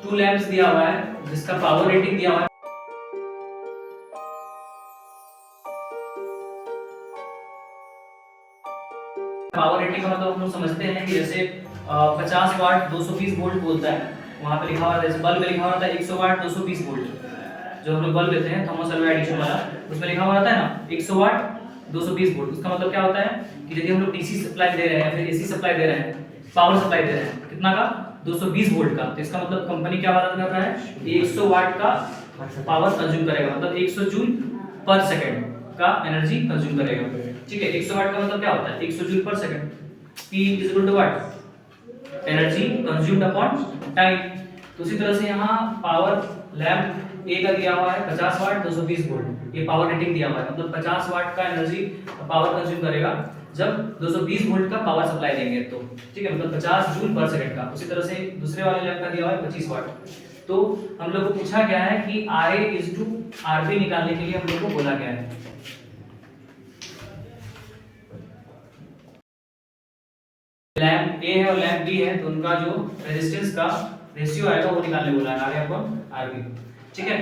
To lamps दिया हुआ है जिसका पावर रेटिंग दिया हुआ है पावर रेटिंग का मतलब हम लोग समझते हैं कि जैसे 50 वाट 220 वोल्ट बोलता है, वहां पे लिखा हुआ है, जैसे बल्ब में लिखा हुआ था 100 वाट 220 वोल्ट, जो हम लोग बल्ब लेते हैं थर्मोसल्फाइड एडिशन वाला, उसमें लिखा हुआ रहता है ना 100 वाट 220 वोल्ट। उसका मतलब क्या होता है कि यदि हम लोग डीसी सप्लाई दे रहे हैं या फिर एसी सप्लाई दे रहे हैं, पावर सप्लाई दे रहे हैं कितना का 220 वोल्ट का, तो इसका मतलब कंपनी क्या बात कर रहा है 100 वाट का पावर कंज्यूम करेगा, मतलब 100 जूल पर सेकंड का एनर्जी कंज्यूम करेगा। ठीक है, 100 वाट का मतलब क्या होता है 100 जूल पर second. P is equal to what energy consumed upon time. तो उसी तरह से यहाँ पावर लैंप ए का दिया हुआ है 50 वाट 220 वोल्ट, ये पावर रेटिंग दिया हुआ है, मतलब 50 वाट का एनर्जी पावर कंज्यूम करेगा जब 220 वोल्ट का पावर सप्लाई देंगे तो। ठीक है, मतलब 50 जूल पर सेकंड का। उसी तरह से दूसरे वाले लैंप का दिया हुआ है 25 वाट। तो हम लोग को पूछा गया है कि RA इज टू RB निकालने के लिए हम लोग को बोला गया है। लैंप ए है और लैंप बी है, तो उनका जो रेजिस्टेंस का रेशियो आएगा वो निकालने बोला है RA अपॉन RB। ठीक है,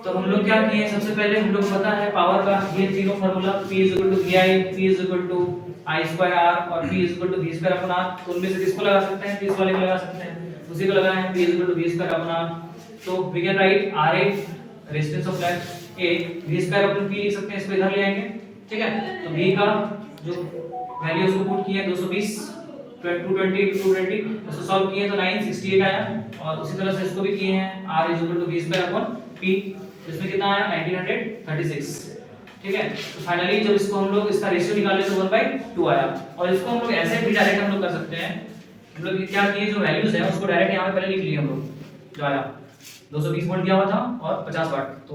तो हम लोग क्या किए, सबसे पहले हम लोग को पता है पावर का ये तीनों formula P is equal to VI, P is equal to I square R और P is equal to V square upon R। तो उनमें से किसको लगा सकते हैं, इस वाले को लगा सकते हैं, उसी को लगाना है P is equal to V square upon R। तो we can write RA resistance of lamp A, V square upon P लिख सकते हैं, इसको इधर ले आएंगे। ठीक है, तो V का जो वैल्यू उसको पुट किए 220 220 इसको सॉल्व किए तो 968 आया, और उसी तरह से इसको भी किए हैं R is equal to V square upon P, इसमें कितना आया 1936। ठीक है, तो फाइनली जब इसको हम लोग इसका रेशियो निकाले तो 1/2 आया। और इसको हम लोग ऐसे भी डायरेक्ट हम लोग कर सकते हैं, हम लोग क्या किए जो वैल्यूज है उसको डायरेक्ट यहां पे पहले लिख लिए हम लोग, जो आया 220 वोल्ट दिया हुआ था और 50 वाट, तो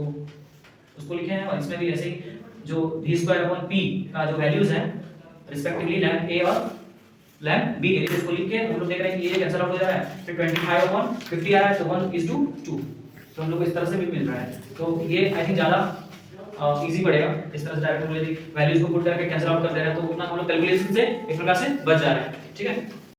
उसको लिखे हैं। और इसमें भी ऐसे ही जो V स्क्वायर अपॉन P का जो वैल्यूज है रिस्पेक्टिवली लैंप A और लैंप B के लिए, इसको लिख के हम लोग देख रहे हैं कि ये कैंसिल आउट हो जा रहा है, फिर 25 अपॉन 50 आ रहा है, तो 1:2, तो हम लोग को इस तरह से भी मिल रहा है। तो ये आई थिंक ज्यादा इजी पड़ेगा, इस तरह से डायरेक्ट हम लोग वैल्यूज को पुट करके कैंसिल आउट कर दे रहे हैं, तो उतना हम लोग कैलकुलेशन से एक प्रकार से बच जा रहे हैं। ठीक है।